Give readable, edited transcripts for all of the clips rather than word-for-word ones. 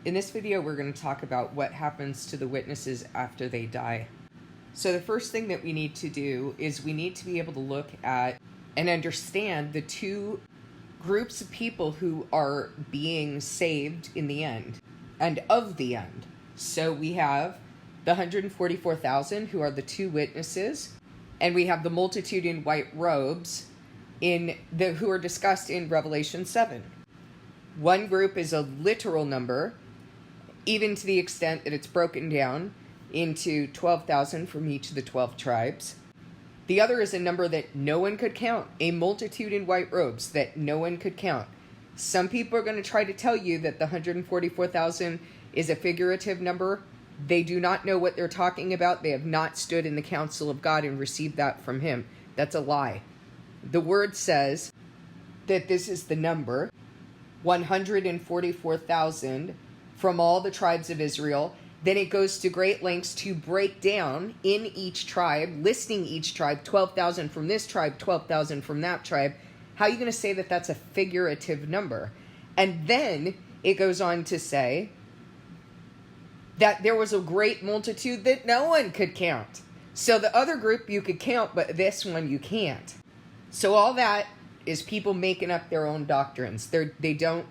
In this video, we're going to talk about what happens to the witnesses after they die. So the first thing that we need to do is we need to be able to look at and understand the two groups of people who are being saved in the end and of the end. So we have the 144,000 who are the two witnesses, and we have the multitude in white robes who are discussed in Revelation 7. One group is a literal number, even to the extent that it's broken down into 12,000 from each of the 12 tribes. The other is a number that no one could count, a multitude in white robes that no one could count. Some people are going to try to tell you that the 144,000 is a figurative number. They do not know what they're talking about. They have not stood in the counsel of God and received that from him. That's a lie. The word says that this is the number, 144,000 from all the tribes of Israel. Then it goes to great lengths to break down in each tribe, listing each tribe, 12,000 from this tribe, 12,000 from that tribe. How are you going to say that that's a figurative number? And then it goes on to say that there was a great multitude that no one could count. So the other group you could count, but this one you can't. So all that is people making up their own doctrines. They don't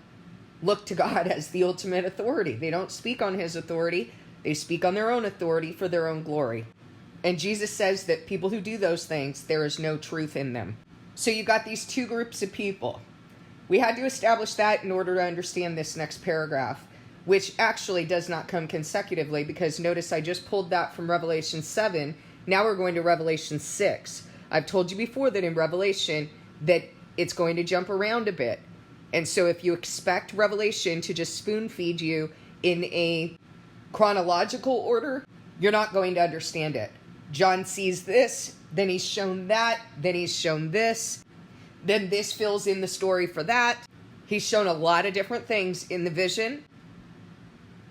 look to God as the ultimate authority. They don't speak on his authority. They speak on their own authority for their own glory. And Jesus says that people who do those things, there is no truth in them. So you got these two groups of people. We had to establish that in order to understand this next paragraph, which actually does not come consecutively, because notice I just pulled that from Revelation 7. Now we're going to Revelation 6. I've told you before that in Revelation that it's going to jump around a bit. And so if you expect Revelation to just spoon feed you in a chronological order, you're not going to understand it. John sees this, then he's shown that, then he's shown this, then this fills in the story for that. He's shown a lot of different things in the vision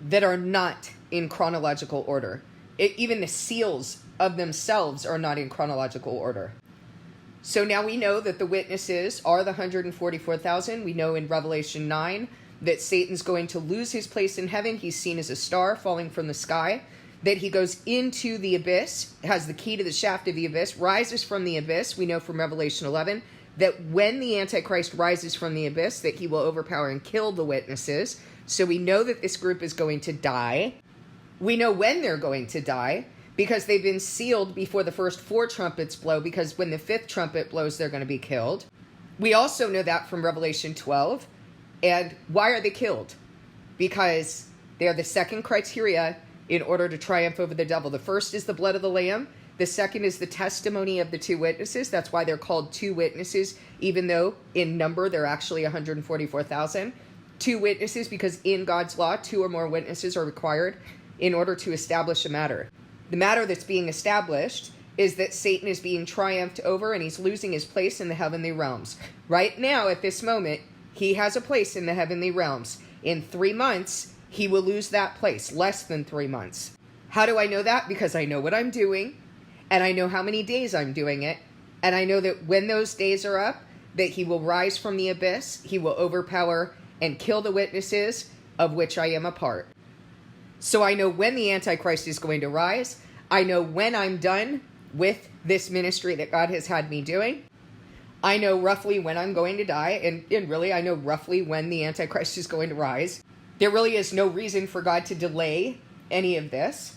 that are not in chronological order. Even the seals of themselves are not in chronological order. So now we know that the witnesses are the 144,000. We know in Revelation 9 that Satan's going to lose his place in heaven. He's seen as a star falling from the sky. That he goes into the abyss, has the key to the shaft of the abyss, rises from the abyss. We know from Revelation 11 that when the Antichrist rises from the abyss, that he will overpower and kill the witnesses. So we know that this group is going to die. We know when they're going to die, because they've been sealed before the first 4 trumpets blow, because when the 5th trumpet blows, they're going to be killed. We also know that from Revelation 12. And why are they killed? Because they are the second criteria in order to triumph over the devil. The first is the blood of the Lamb. The second is the testimony of the two witnesses. That's why they're called two witnesses, even though in number they're actually 144,000. Two witnesses, because in God's law, 2 or more witnesses are required in order to establish a matter. The matter that's being established is that Satan is being triumphed over and he's losing his place in the heavenly realms. Right now, at this moment, he has a place in the heavenly realms. In 3 months, he will lose that place, less than 3 months. How do I know that? Because I know what I'm doing, and I know how many days I'm doing it, and I know that when those days are up, that he will rise from the abyss, he will overpower and kill the witnesses, of which I am a part. So I know when the Antichrist is going to rise. I know when I'm done with this ministry that God has had me doing. I know roughly when I'm going to die, and really I know roughly when the Antichrist is going to rise. There really is no reason for God to delay any of this.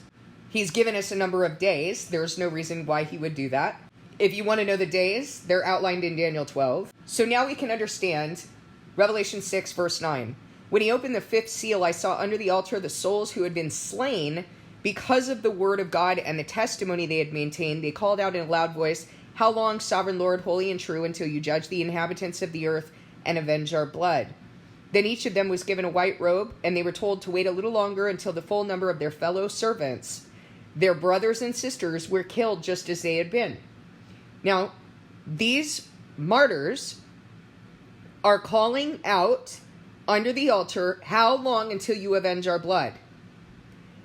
He's given us a number of days. There's no reason why he would do that. If you want to know the days, they're outlined in Daniel 12. So now we can understand Revelation 6, verse 9. When he opened the 5th seal, I saw under the altar the souls who had been slain because of the word of God and the testimony they had maintained. They called out in a loud voice, "How long, sovereign Lord, holy and true, until you judge the inhabitants of the earth and avenge our blood?" Then each of them was given a white robe, and they were told to wait a little longer until the full number of their fellow servants, their brothers and sisters, were killed just as they had been. Now, these martyrs are calling out under the altar, "How long until you avenge our blood?"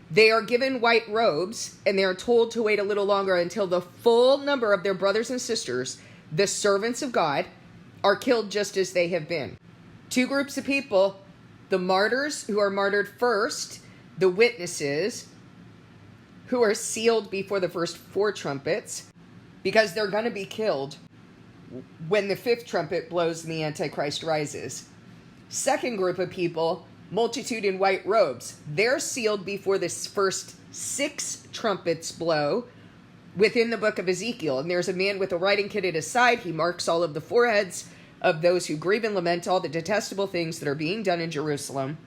They are given white robes, and they are told to wait a little longer until the full number of their brothers and sisters, the servants of God, are killed just as they have been. Two groups of people the martyrs who are martyred first, the witnesses who are sealed before the first 4 trumpets, because they're going to be killed when the 5th trumpet blows and the Antichrist rises. Second group of people, multitude in white robes. They're sealed before the first 6 trumpets blow within the book of Ezekiel. And there's a man with a writing kit at his side. He marks all of the foreheads of those who grieve and lament all the detestable things that are being done in Jerusalem,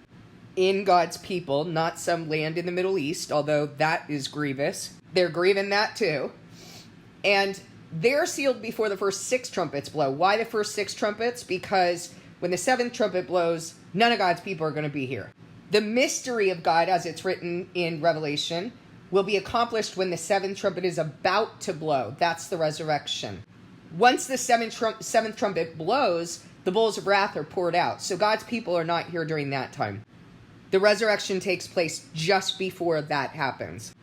in God's people, not some land in the Middle East, although that is grievous. They're grieving that too. And they're sealed before the first 6 trumpets blow. Why the first 6 trumpets? Because when the 7th trumpet blows, none of God's people are going to be here. The mystery of God, as it's written in Revelation, will be accomplished when the 7th trumpet is about to blow. That's the resurrection. Once the 7th trumpet blows, the bowls of wrath are poured out. So God's people are not here during that time. The resurrection takes place just before that happens.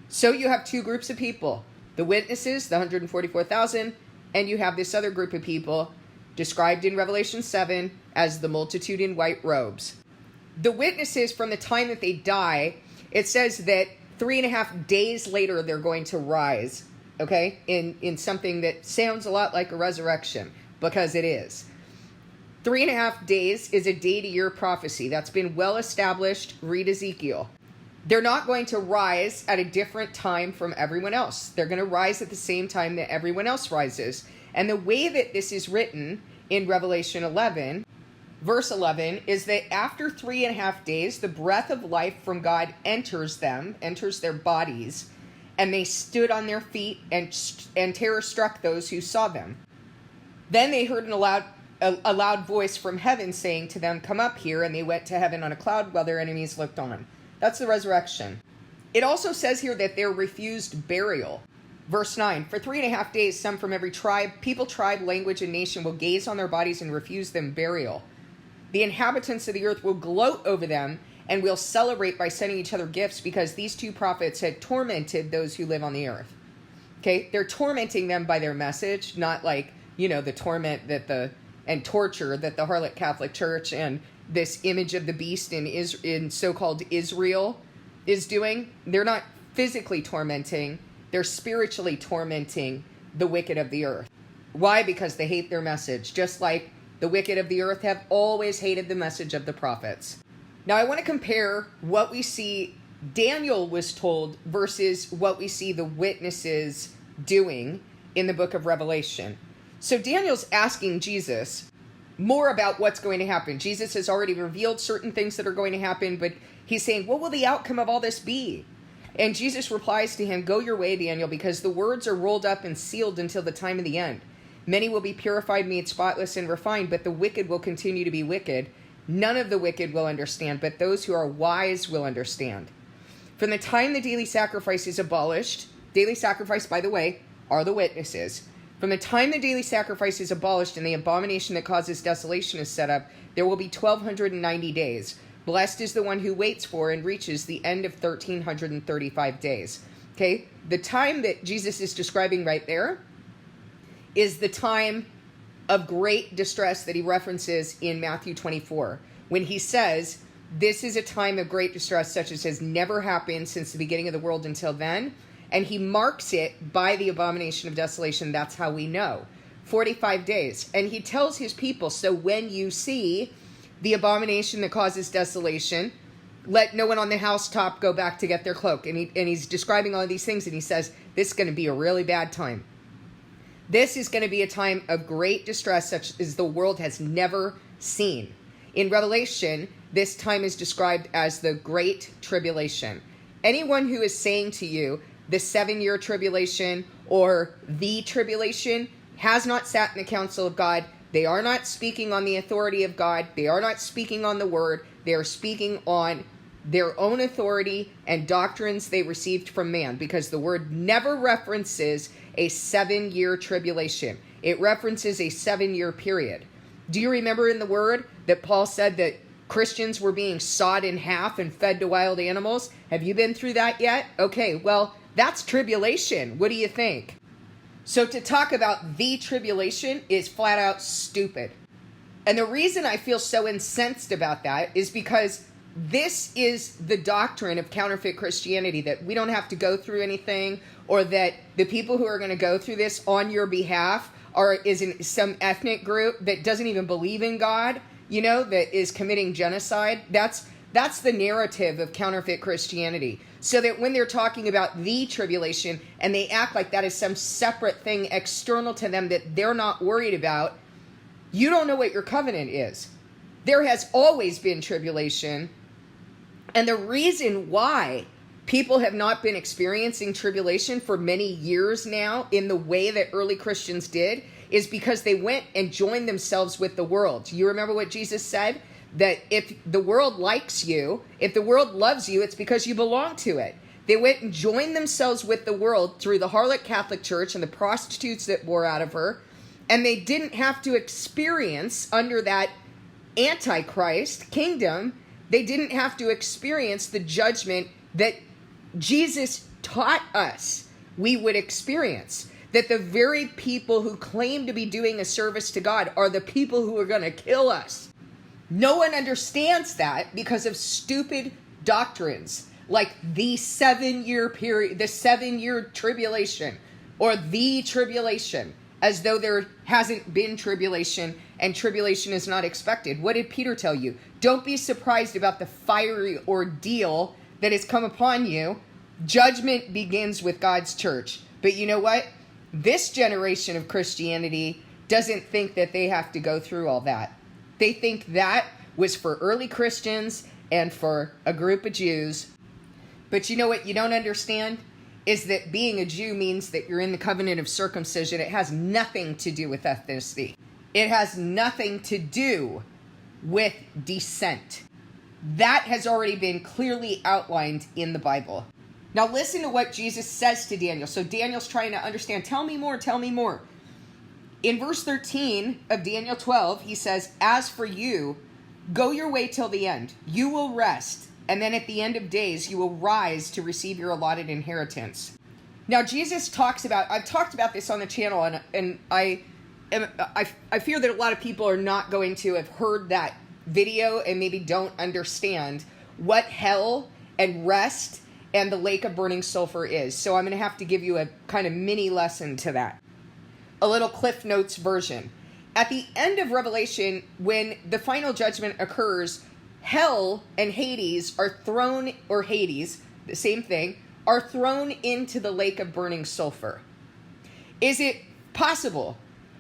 So you have 2 groups of people. The witnesses, the 144,000, and you have this other group of people described in Revelation 7 as the multitude in white robes. The witnesses, from the time that they die, it says that 3.5 days later they're going to rise, okay, in something that sounds a lot like a resurrection, because it is. 3.5 days is a day-to-year prophecy. That's been well established. Read Ezekiel. They're not going to rise at a different time from everyone else. They're going to rise at the same time that everyone else rises. And the way that this is written in Revelation 11, verse 11, is that after 3.5 days, the breath of life from God enters them, enters their bodies, and they stood on their feet, and terror struck those who saw them. Then they heard a loud voice from heaven saying to them, "Come up here," and they went to heaven on a cloud while their enemies looked on. That's the resurrection. It also says here that they're refused burial. Verse 9, for 3.5 days, some from every tribe, people, tribe, language, and nation will gaze on their bodies and refuse them burial. The inhabitants of the earth will gloat over them and will celebrate by sending each other gifts, because these 2 prophets had tormented those who live on the earth. Okay, they're tormenting them by their message, not like, the torment and torture that the harlot Catholic Church and this image of the beast in so-called Israel is doing. They're not physically tormenting, they're spiritually tormenting the wicked of the earth. Why? Because they hate their message, just like the wicked of the earth have always hated the message of the prophets. Now I want to compare what we see Daniel was told versus what we see the witnesses doing in the book of Revelation. So Daniel's asking Jesus more about what's going to happen. Jesus has already revealed certain things that are going to happen, but he's saying, what will the outcome of all this be? And Jesus replies to him, go your way, Daniel, because the words are rolled up and sealed until the time of the end. Many will be purified, made spotless, and refined, but the wicked will continue to be wicked. None of the wicked will understand, but those who are wise will understand. From the time the daily sacrifice is abolished, daily sacrifice, by the way, are the witnesses. From the time the daily sacrifice is abolished and the abomination that causes desolation is set up, there will be 1,290 days. Blessed is the one who waits for and reaches the end of 1,335 days. Okay, the time that Jesus is describing right there is the time of great distress that he references in Matthew 24, when he says, this is a time of great distress such as has never happened since the beginning of the world until then. And he marks it by the abomination of desolation. That's how we know. 45 days. And he tells his people, so when you see the abomination that causes desolation, let no one on the housetop go back to get their cloak. And he's describing all of these things, and he says, this is going to be a really bad time. This is going to be a time of great distress such as the world has never seen. In Revelation, this time is described as the Great Tribulation. Anyone who is saying to you, the 7-year tribulation or the tribulation has not sat in the council of God. They are not speaking on the authority of God. They are not speaking on the word. They are speaking on their own authority and doctrines they received from man, because the word never references a 7-year tribulation. It references a 7-year period. Do you remember in the word that Paul said that Christians were being sawed in half and fed to wild animals? Have you been through that yet? Okay, well, that's tribulation. What do you think? So to talk about the tribulation is flat out stupid. And the reason I feel so incensed about that is because this is the doctrine of counterfeit Christianity, that we don't have to go through anything, or that the people who are going to go through this on your behalf is in some ethnic group that doesn't even believe in God, that is committing genocide. That's the narrative of counterfeit Christianity. So that when they're talking about the tribulation and they act like that is some separate thing external to them that they're not worried about, you don't know what your covenant is. There has always been tribulation. And the reason why people have not been experiencing tribulation for many years now in the way that early Christians did is because they went and joined themselves with the world. You remember what Jesus said? That if the world likes you, if the world loves you, it's because you belong to it. They went and joined themselves with the world through the harlot Catholic Church and the prostitutes that bore out of her. And they didn't have to experience under that Antichrist kingdom, they didn't have to experience the judgment that Jesus taught us we would experience. That the very people who claim to be doing a service to God are the people who are going to kill us. No one understands that because of stupid doctrines like the 7-year period, the 7-year tribulation, or the tribulation, as though there hasn't been tribulation and tribulation is not expected. What did Peter tell you? Don't be surprised about the fiery ordeal that has come upon you. Judgment begins with God's church. But you know what? This generation of Christianity doesn't think that they have to go through all that. They think that was for early Christians and for a group of Jews. But you know what you don't understand? Is that being a Jew means that you're in the covenant of circumcision. It has nothing to do with ethnicity. It has nothing to do with descent. That has already been clearly outlined in the Bible. Now listen to what Jesus says to Daniel. So Daniel's trying to understand. Tell me more, tell me more. In verse 13 of Daniel 12, he says, as for you, go your way till the end. You will rest. And then at the end of days, you will rise to receive your allotted inheritance. Now, Jesus talks about, I've talked about this on the channel, and I fear that a lot of people are not going to have heard that video and maybe don't understand what hell and rest and the lake of burning sulfur is. So I'm going to have to give you a kind of mini lesson to that. A little Cliff Notes version. At the end of Revelation, when the final judgment occurs, hell and Hades are thrown, or Hades, the same thing, are thrown into the lake of burning sulfur. Is it possible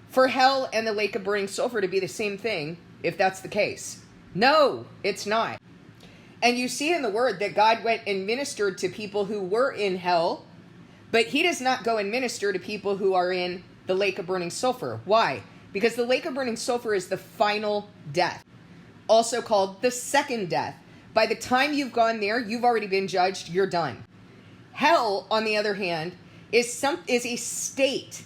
for hell and the lake of burning sulfur to be the same thing if that's the case? No, it's not. And you see in the word that God went and ministered to people who were in hell, but he does not go and minister to people who are in the lake of burning sulfur. Why? Because the lake of burning sulfur is the final death, also called the second death. By the time you've gone there, you've already been judged, you're done. Hell, on the other hand, is a state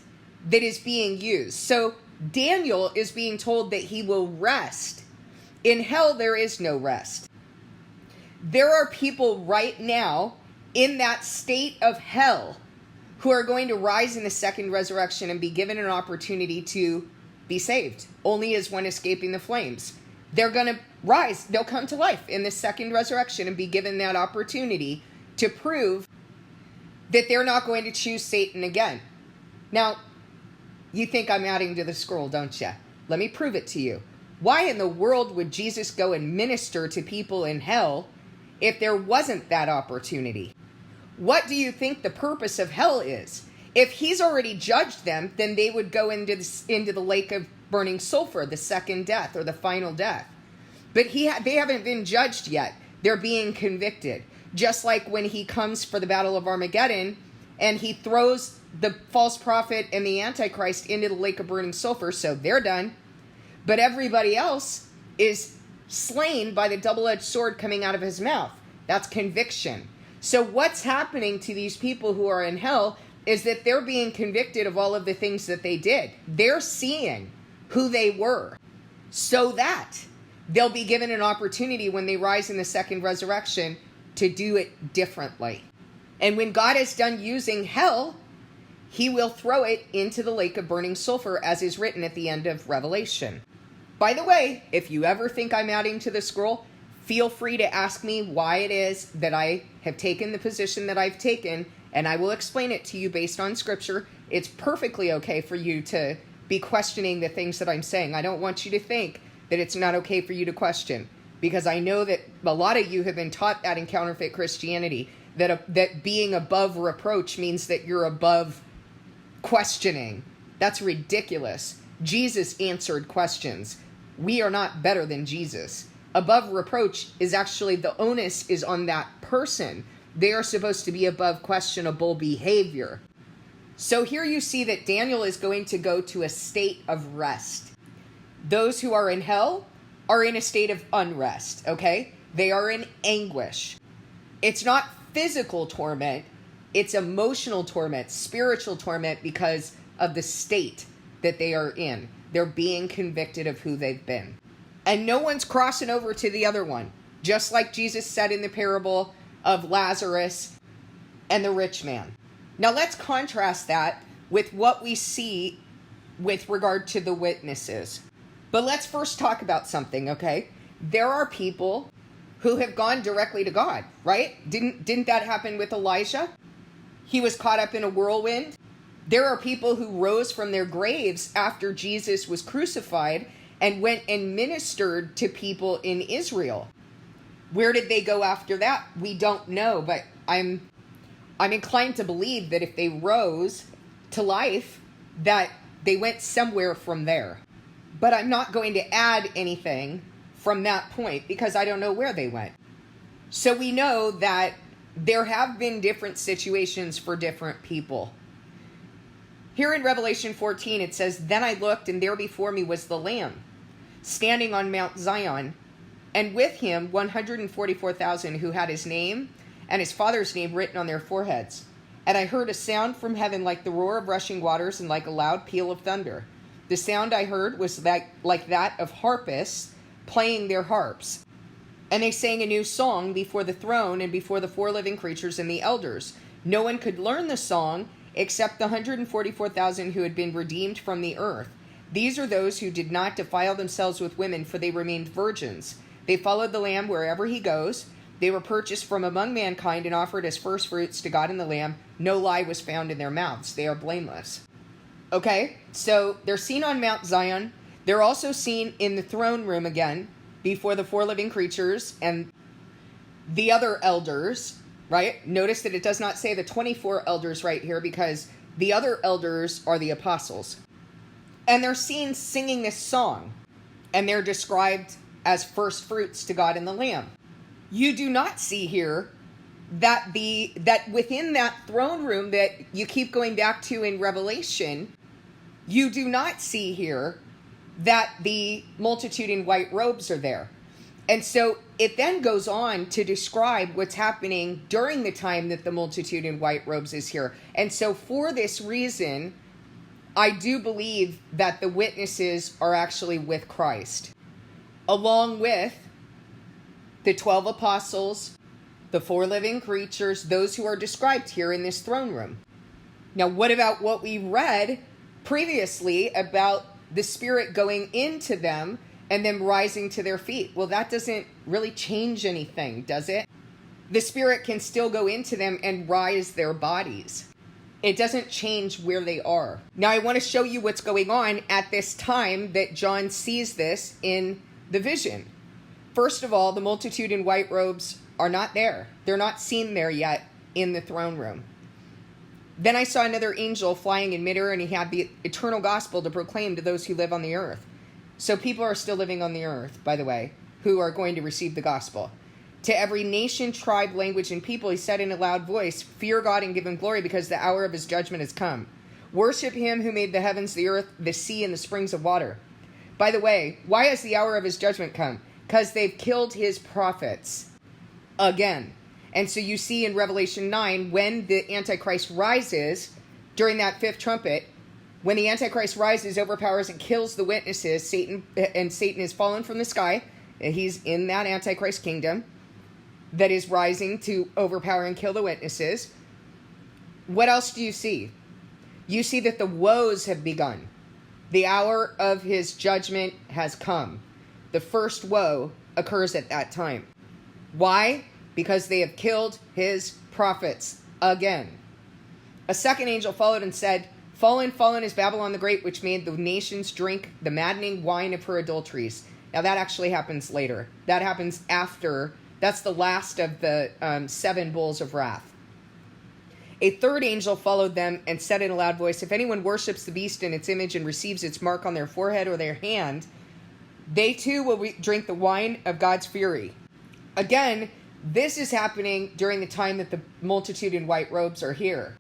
that is being used. So Daniel is being told that he will rest. In hell, there is no rest. There are people right now in that state of hell who are going to rise in the second resurrection and be given an opportunity to be saved, only as one escaping the flames. They're going to rise. They'll come to life in the second resurrection and be given that opportunity to prove that they're not going to choose Satan again. Now, you think I'm adding to the scroll, don't you? Let me prove it to you. Why in the world would Jesus go and minister to people in hell if there wasn't that opportunity? What do you think the purpose of hell is? If he's already judged them, then they would go into the lake of burning sulfur, the second death or the final death. But they haven't been judged yet. They're being convicted. Just like when he comes for the battle of Armageddon and he throws the false prophet and the Antichrist into the lake of burning sulfur, so they're done. But everybody else is slain by the double-edged sword coming out of his mouth. That's conviction. So what's happening to these people who are in hell is that they're being convicted of all of the things that they did. They're seeing who they were, so that they'll be given an opportunity when they rise in the second resurrection to do it differently. And when God is done using hell, he will throw it into the lake of burning sulfur, as is written at the end of Revelation. By the way, if you ever think I'm adding to the scroll, feel free to ask me why it is that I have taken the position that I've taken, and I will explain it to you based on scripture. It's perfectly okay for you to be questioning the things that I'm saying. I don't want you to think that it's not okay for you to question, because I know that a lot of you have been taught that in counterfeit Christianity, that being above reproach means that you're above questioning. That's ridiculous. Jesus answered questions. We are not better than Jesus. Above reproach is actually, the onus is on that person. They are supposed to be above questionable behavior. So here you see that Daniel is going to go to a state of rest. Those who are in hell are in a state of unrest, okay? They are in anguish. It's not physical torment, it's emotional torment, spiritual torment, because of the state that they are in. They're being convicted of who they've been. And no one's crossing over to the other one. Just like Jesus said in the parable of Lazarus and the rich man. Now let's contrast that with what we see with regard to the witnesses. But let's first talk about something, okay? There are people who have gone directly to God, right? Didn't that happen with Elijah? He was caught up in a whirlwind. There are people who rose from their graves after Jesus was crucified and went and ministered to people in Israel. Where did they go after that? We don't know, but I'm inclined to believe that if they rose to life, that they went somewhere from there. But I'm not going to add anything from that point because I don't know where they went. So we know that there have been different situations for different people. Here in Revelation 14, it says, "Then I looked, and there before me was the Lamb, standing on Mount Zion, and with him 144,000 who had his name and his father's name written on their foreheads. And I heard a sound from heaven like the roar of rushing waters and like a loud peal of thunder. The sound I heard was like that of harpists playing their harps. And they sang a new song before the throne and before the four living creatures and the elders. No one could learn the song except the 144,000 who had been redeemed from the earth. These are those who did not defile themselves with women, for they remained virgins. They followed the Lamb wherever he goes. They were purchased from among mankind and offered as firstfruits to God and the Lamb. No lie was found in their mouths. They are blameless." Okay, so they're seen on Mount Zion. They're also seen in the throne room again before the four living creatures and the other elders, right? Notice that it does not say the 24 elders right here because the other elders are the apostles. And they're seen singing this song, and they're described as first fruits to God and the Lamb. You do not see here that within that throne room that you keep going back to in Revelation, you do not see here that the multitude in white robes are there. And so it then goes on to describe what's happening during the time that the multitude in white robes is here. And so for this reason, I do believe that the witnesses are actually with Christ, along with the 12 apostles, the four living creatures, those who are described here in this throne room. Now, what about what we read previously about the Spirit going into them and them rising to their feet? Well, that doesn't really change anything, does it? The Spirit can still go into them and rise their bodies. It doesn't change where they are. Now, I want to show you what's going on at this time that John sees this in the vision. First of all, the multitude in white robes are not there. They're not seen there yet in the throne room. Then I saw another angel flying in midair, and he had the eternal gospel to proclaim to those who live on the earth. So people are still living on the earth, by the way, who are going to receive the gospel. To every nation, tribe, language, and people, he said in a loud voice, "Fear God and give him glory, because the hour of his judgment has come. Worship him who made the heavens, the earth, the sea, and the springs of water." By the way, why has the hour of his judgment come? Because they've killed his prophets again. And so you see in Revelation 9, when the Antichrist rises during that fifth trumpet, when the Antichrist rises, overpowers, and kills the witnesses, Satan is fallen from the sky. He's in that Antichrist kingdom that is rising to overpower and kill the witnesses. What else do you see? You see that the woes have begun. The hour of his judgment has come. The first woe occurs at that time. Why? Because they have killed his prophets again. A second angel followed and said, Fallen, fallen is Babylon the Great, which made the nations drink the maddening wine of her adulteries. Now that actually happens later. That happens after. That's the last of the 7 bowls of wrath. A third angel followed them and said in a loud voice, If anyone worships the beast in its image and receives its mark on their forehead or their hand, they too will drink the wine of God's fury. Again, this is happening during the time that the multitude in white robes are here.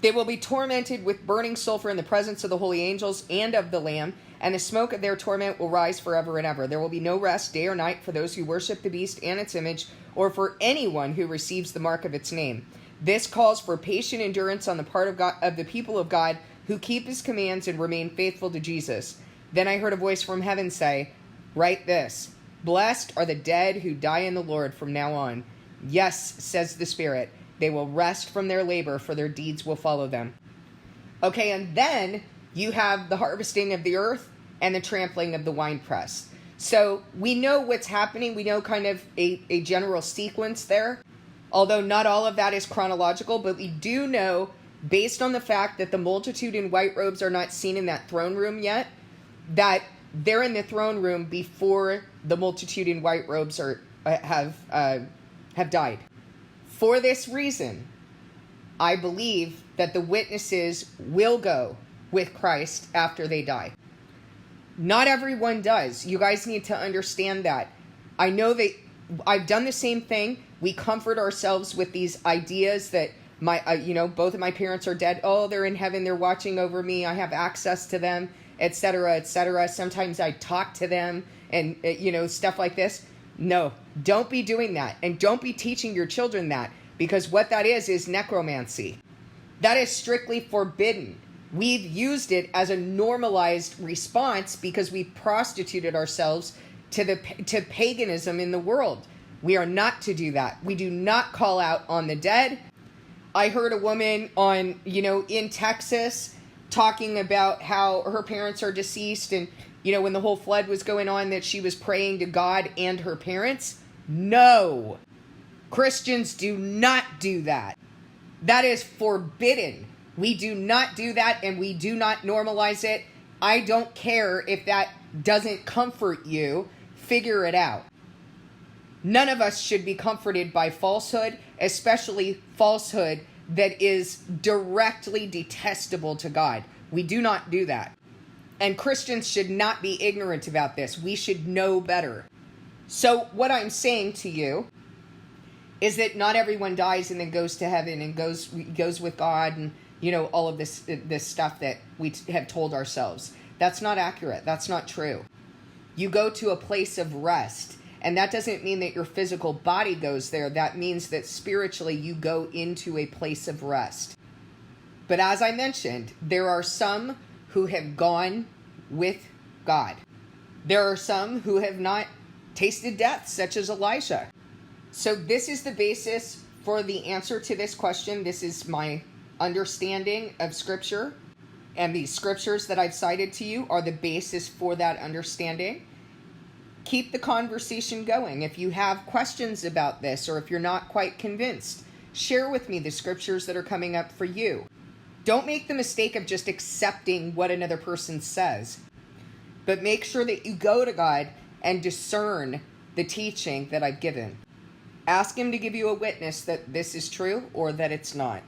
They will be tormented with burning sulfur in the presence of the holy angels and of the Lamb, and the smoke of their torment will rise forever and ever. There will be no rest day or night for those who worship the beast and its image, or for anyone who receives the mark of its name. This calls for patient endurance on the part of God, of the people of God, who keep his commands and remain faithful to Jesus. Then I heard a voice from heaven say, Write this, Blessed are the dead who die in the Lord from now on. Yes, says the Spirit, they will rest from their labor, for their deeds will follow them. Okay, and then you have the harvesting of the earth and the trampling of the winepress. So we know what's happening. We know kind of a general sequence there, although not all of that is chronological, but we do know, based on the fact that the multitude in white robes are not seen in that throne room yet, that they're in the throne room before the multitude in white robes have died. For this reason, I believe that the witnesses will go with Christ after they die. Not everyone does. You guys need to understand that. I know that I've done the same thing. We comfort ourselves with these ideas that both of my parents are dead. Oh, they're in heaven. They're watching over me. I have access to them, etc., etc. Sometimes I talk to them and, stuff like this. No, don't be doing that. And don't be teaching your children that, because what that is necromancy. That is strictly forbidden. We've used it as a normalized response because we've prostituted ourselves to paganism in the world. We are not to do that. We do not call out on the dead. I heard a woman in Texas talking about how her parents are deceased, and when the whole flood was going on, that she was praying to God and her parents. No. Christians do not do that. That is forbidden. We do not do that, and we do not normalize it. I don't care if that doesn't comfort you. Figure it out. None of us should be comforted by falsehood, especially falsehood that is directly detestable to God. We do not do that. And Christians should not be ignorant about this. We should know better. So what I'm saying to you is that not everyone dies and then goes to heaven and goes with God and, all of this stuff that we have told ourselves. That's not accurate. That's not true. You go to a place of rest. And that doesn't mean that your physical body goes there. That means that spiritually you go into a place of rest. But as I mentioned, there are some who have gone with God. There are some who have not tasted death, such as Elijah. So this is the basis for the answer to this question. This is my understanding of Scripture. And the scriptures that I've cited to you are the basis for that understanding. Keep the conversation going. If you have questions about this, or if you're not quite convinced, share with me the scriptures that are coming up for you. Don't make the mistake of just accepting what another person says, but make sure that you go to God and discern the teaching that I've given. Ask him to give you a witness that this is true or that it's not.